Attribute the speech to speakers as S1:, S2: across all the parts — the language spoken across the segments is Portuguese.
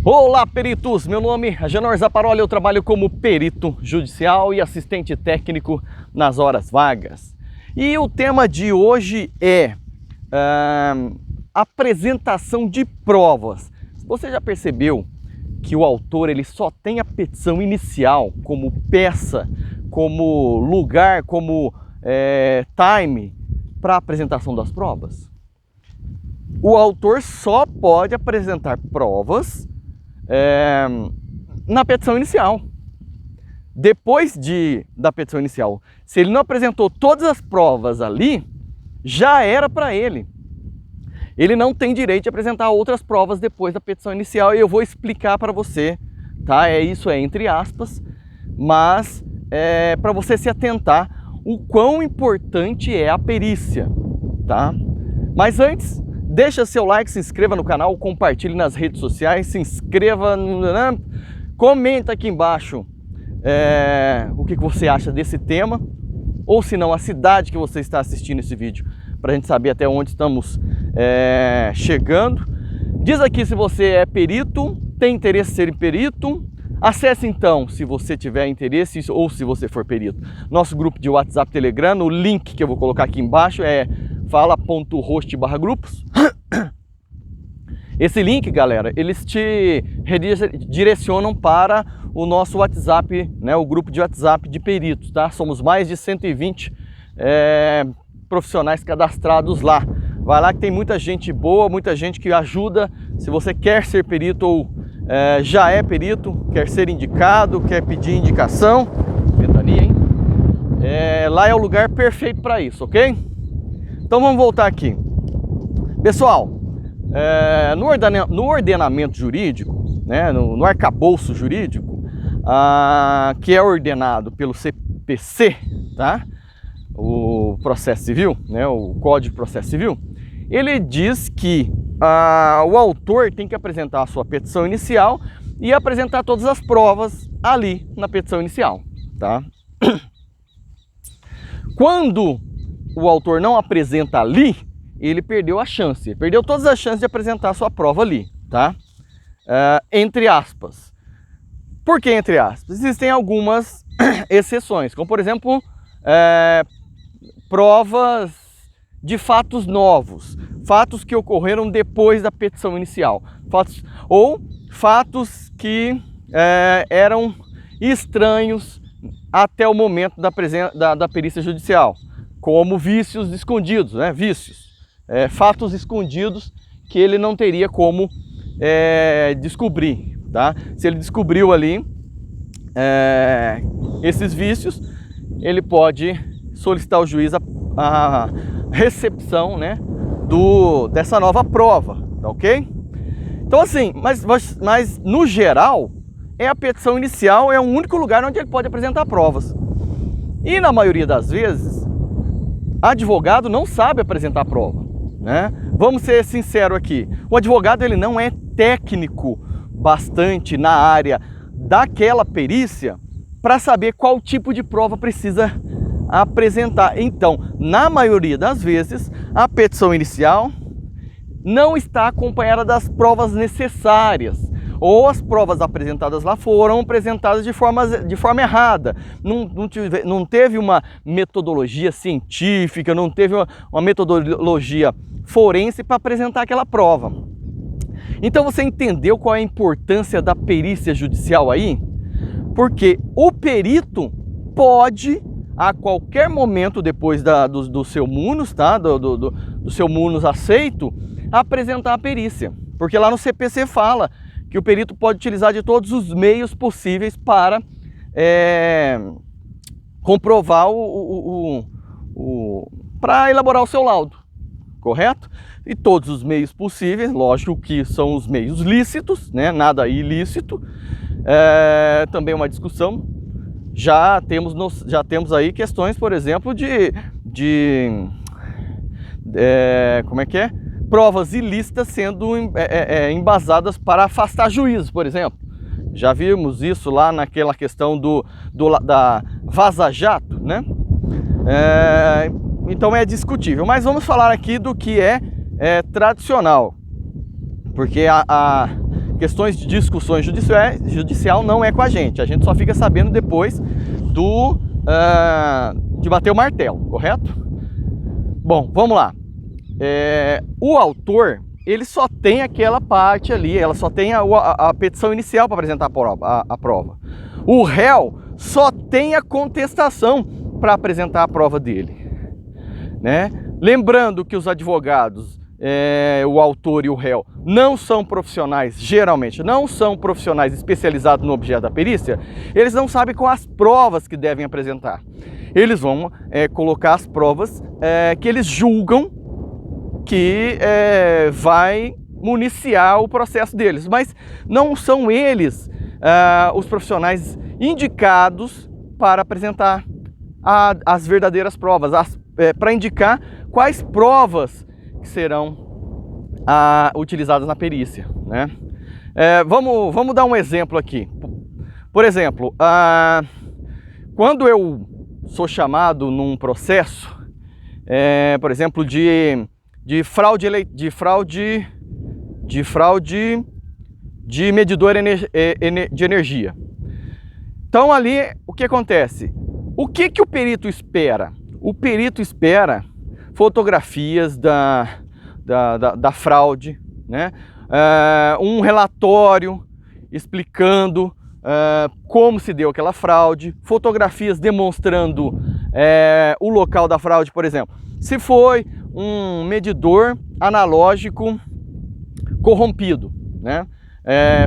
S1: Olá, peritos! Meu nome é Agenor Zaparoli, eu trabalho como perito judicial e assistente técnico nas horas vagas. E o tema de hoje é apresentação de provas. Você já percebeu que o autor ele só tem a petição inicial como peça, como lugar, como time para apresentação das provas? O autor só pode apresentar provas na petição inicial. Depois da petição inicial, se ele não apresentou todas as provas ali, já era para ele. Ele não tem direito de apresentar outras provas depois da petição inicial, e eu vou explicar para você, tá? Isso é entre aspas, mas é para você se atentar o quão importante é a perícia, tá? Mas antes, deixa seu like, se inscreva no canal, compartilhe nas redes sociais, se inscreva, comenta aqui embaixo o que você acha desse tema, ou se não, a cidade que você está assistindo esse vídeo, para a gente saber até onde estamos chegando. Diz aqui se você é perito, tem interesse em ser perito. Acesse então, se você tiver interesse ou se você for perito, nosso grupo de WhatsApp, Telegram. O link que eu vou colocar aqui embaixo é fala.host/grupos. Esse link, galera, eles te redirecionam para o nosso WhatsApp, né, o grupo de WhatsApp de peritos, tá? Somos mais de 120 profissionais cadastrados lá. Vai lá que tem muita gente boa, muita gente que ajuda. Se você quer ser perito ou já é perito, quer ser indicado, quer pedir indicação, ventania, hein? Lá é o lugar perfeito para isso, ok? Então vamos voltar aqui. Pessoal, no ordenamento jurídico, né, no arcabouço jurídico, que é ordenado pelo CPC, tá? O processo civil, né, o Código de Processo Civil, ele diz que o autor tem que apresentar a sua petição inicial e apresentar todas as provas ali na petição inicial, tá? Quando o autor não apresenta ali, ele perdeu a chance, perdeu todas as chances de apresentar a sua prova ali, tá? Entre aspas. Por que entre aspas? Existem algumas exceções, como por exemplo, provas de fatos novos, fatos que ocorreram depois da petição inicial, fatos que eram estranhos até o momento da perícia judicial, como vícios escondidos, né? Fatos escondidos que ele não teria como descobrir, tá? Se ele descobriu ali esses vícios, ele pode solicitar ao juiz a recepção, né, dessa nova prova, tá ok? Então assim, mas no geral, a petição inicial é o único lugar onde ele pode apresentar provas. E na maioria das vezes, advogado não sabe apresentar prova, né? Vamos ser sinceros aqui, o advogado ele não é técnico bastante na área daquela perícia para saber qual tipo de prova precisa apresentar. Então, na maioria das vezes, a petição inicial não está acompanhada das provas necessárias, ou as provas apresentadas lá foram apresentadas de forma errada, não teve uma metodologia científica, não teve uma metodologia forense para apresentar aquela prova. Então você entendeu qual é a importância da perícia judicial aí? Porque o perito pode, a qualquer momento depois do seu munus, tá? do seu munus aceito, apresentar a perícia. Porque lá no CPC fala que o perito pode utilizar de todos os meios possíveis para comprovar para elaborar o seu laudo, correto? E todos os meios possíveis, lógico que são os meios lícitos, né? Nada ilícito. Também uma discussão. Já temos aí questões, por exemplo, como é que é? Provas ilícitas sendo embasadas para afastar juízes, por exemplo. Já vimos isso lá naquela questão da Vaza Jato, né? Então é discutível. Mas vamos falar aqui do que é tradicional. Porque a questões de discussões judicial não é com a gente só fica sabendo depois de bater o martelo, correto? Bom, vamos lá. O autor, ele só tem aquela parte ali, ela só tem a petição inicial para apresentar a prova. O réu só tem a contestação para apresentar a prova dele, né? Lembrando que os advogados, o autor e o réu, não são profissionais, geralmente não são profissionais especializados no objeto da perícia, eles não sabem quais as provas que devem apresentar. Eles vão colocar as provas que eles julgam que vai municiar o processo deles, mas não são eles os profissionais indicados para apresentar as verdadeiras provas, para indicar quais provas que serão utilizadas na perícia, né? Vamos dar um exemplo aqui. Por exemplo, quando eu sou chamado num processo, por exemplo, de fraude de medidor de energia. Então ali, o que acontece? O que o perito espera? O perito espera fotografias da fraude, né? Um relatório explicando como se deu aquela fraude, fotografias demonstrando o local da fraude, por exemplo. Se foi um medidor analógico corrompido, né?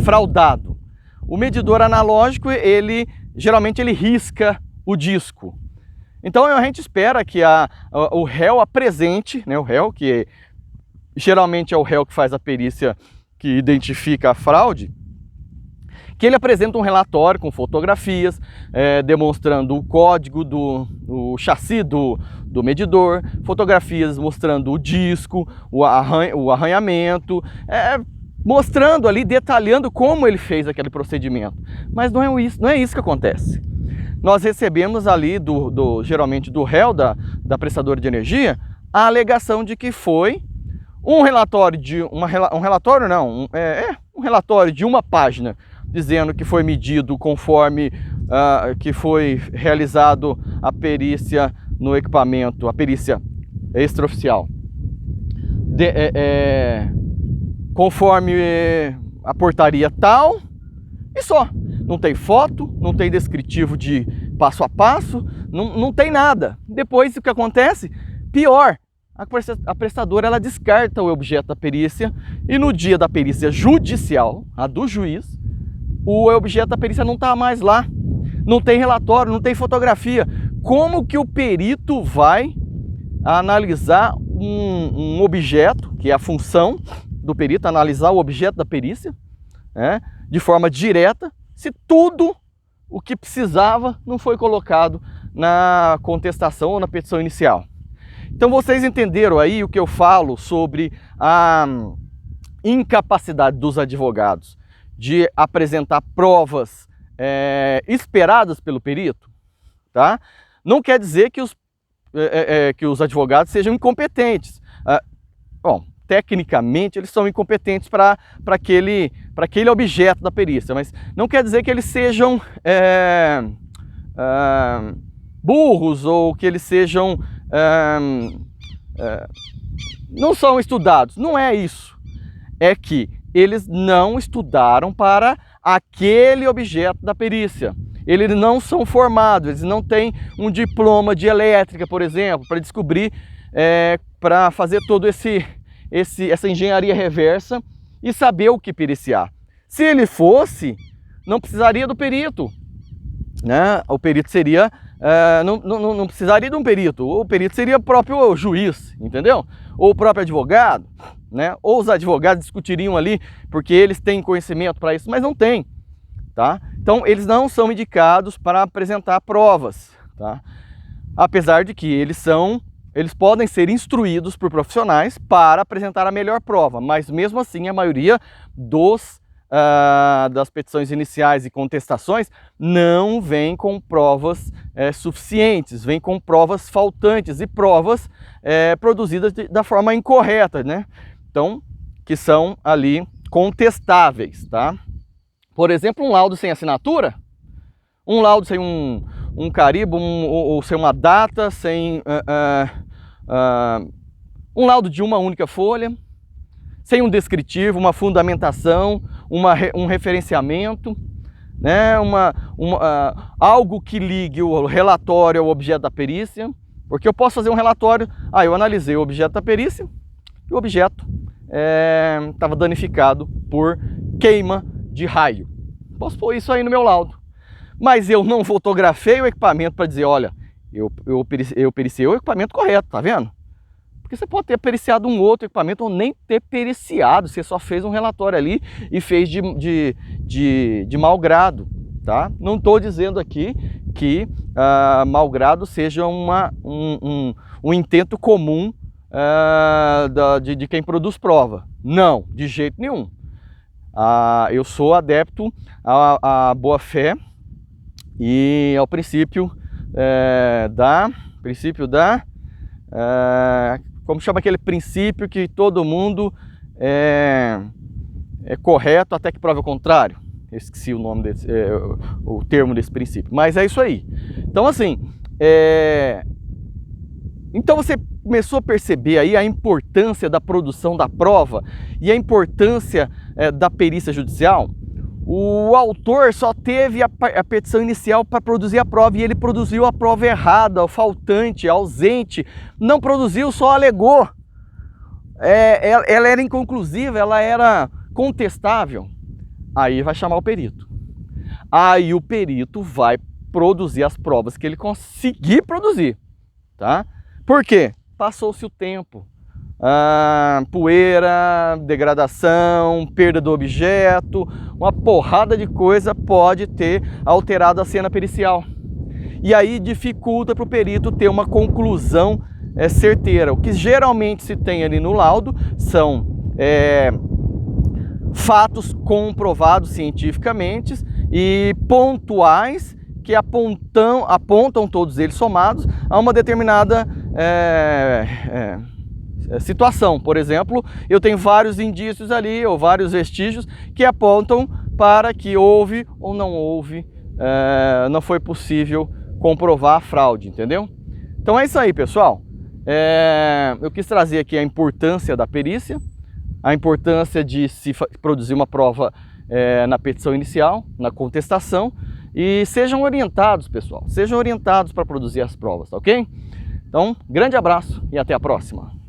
S1: Fraudado. O medidor analógico, geralmente ele risca o disco. Então a gente espera que o réu apresente, né, o réu, que geralmente é o réu que faz a perícia que identifica a fraude, que ele apresenta um relatório com fotografias demonstrando o código do chassi do medidor, fotografias mostrando o disco, o arranhamento, mostrando ali, detalhando como ele fez aquele procedimento. Mas não é isso que acontece. Nós recebemos ali, geralmente do réu, da prestadora de energia, a alegação de que foi um relatório um relatório de uma página, dizendo que foi medido conforme que foi realizado a perícia no equipamento, a perícia extraoficial, conforme a portaria tal, e só. Não tem foto, não tem descritivo de passo a passo, não tem nada. Depois o que acontece? Pior, a prestadora ela descarta o objeto da perícia e no dia da perícia judicial, a do juiz, o objeto da perícia não está mais lá. Não tem relatório, não tem fotografia. Como que o perito vai analisar um objeto, que é a função do perito, analisar o objeto da perícia, de forma direta, se tudo o que precisava não foi colocado na contestação ou na petição inicial? Então vocês entenderam aí o que eu falo sobre a incapacidade dos advogados de apresentar provas esperadas pelo perito, tá? Não quer dizer que os advogados sejam incompetentes. Bom, tecnicamente eles são incompetentes para aquele objeto da perícia, mas não quer dizer que eles sejam burros ou que eles sejam não são estudados. Não é isso. É que eles não estudaram para aquele objeto da perícia. Eles não são formados, eles não têm um diploma de elétrica, por exemplo, para descobrir, para fazer todo essa engenharia reversa e saber o que periciar. Se ele fosse, não precisaria do perito, né? O perito seria, não precisaria de um perito, o perito seria o próprio juiz, entendeu? Ou o próprio advogado, né? Ou os advogados discutiriam ali, porque eles têm conhecimento para isso, mas não tem, tá? Então eles não são indicados para apresentar provas, tá? Apesar de que eles podem ser instruídos por profissionais para apresentar a melhor prova, mas mesmo assim a maioria das petições iniciais e contestações não vem com provas suficientes, vem com provas faltantes e provas produzidas da forma incorreta, né? Então, que são ali contestáveis, tá? Por exemplo, um laudo sem assinatura, um laudo sem um carimbo, ou sem uma data, sem um laudo de uma única folha, sem um descritivo, uma fundamentação, um referenciamento, né? Algo que ligue o relatório ao objeto da perícia, porque eu posso fazer um relatório, eu analisei o objeto da perícia e o objeto estava danificado por queima de raio. Posso pôr isso aí no meu laudo. Mas eu não fotografei o equipamento para dizer, olha, eu periciei o equipamento correto, tá vendo? Porque você pode ter periciado um outro equipamento ou nem ter periciado, você só fez um relatório ali e fez de mau grado, tá? Não estou dizendo aqui que mau grado seja um intento comum de quem produz prova. Não, de jeito nenhum. Eu sou adepto à boa-fé e ao princípio como chama aquele princípio que todo mundo é correto até que prove o contrário. Eu esqueci o nome o termo desse princípio, mas é isso aí. Então assim, então você começou a perceber aí a importância da produção da prova e a importância da perícia judicial. O autor só teve a petição inicial para produzir a prova e ele produziu a prova errada, faltante, ausente, não produziu, só alegou. Ela era inconclusiva, ela era contestável. Aí vai chamar o perito. Aí o perito vai produzir as provas que ele conseguir produzir, tá? Por quê? Passou-se o tempo. Poeira, degradação, perda do objeto, uma porrada de coisa pode ter alterado a cena pericial. E aí dificulta para o perito ter uma conclusão certeira. O que geralmente se tem ali no laudo são fatos comprovados cientificamente e pontuais que apontam todos eles somados a uma determinada situação. Por exemplo, eu tenho vários indícios ali, ou vários vestígios, que apontam para que houve ou não houve, não foi possível comprovar a fraude, entendeu? Então é isso aí, pessoal. Eu quis trazer aqui a importância da perícia, a importância de se produzir uma prova na petição inicial, na contestação, e sejam orientados, pessoal, sejam orientados para produzir as provas, tá ok? Então, grande abraço e até a próxima.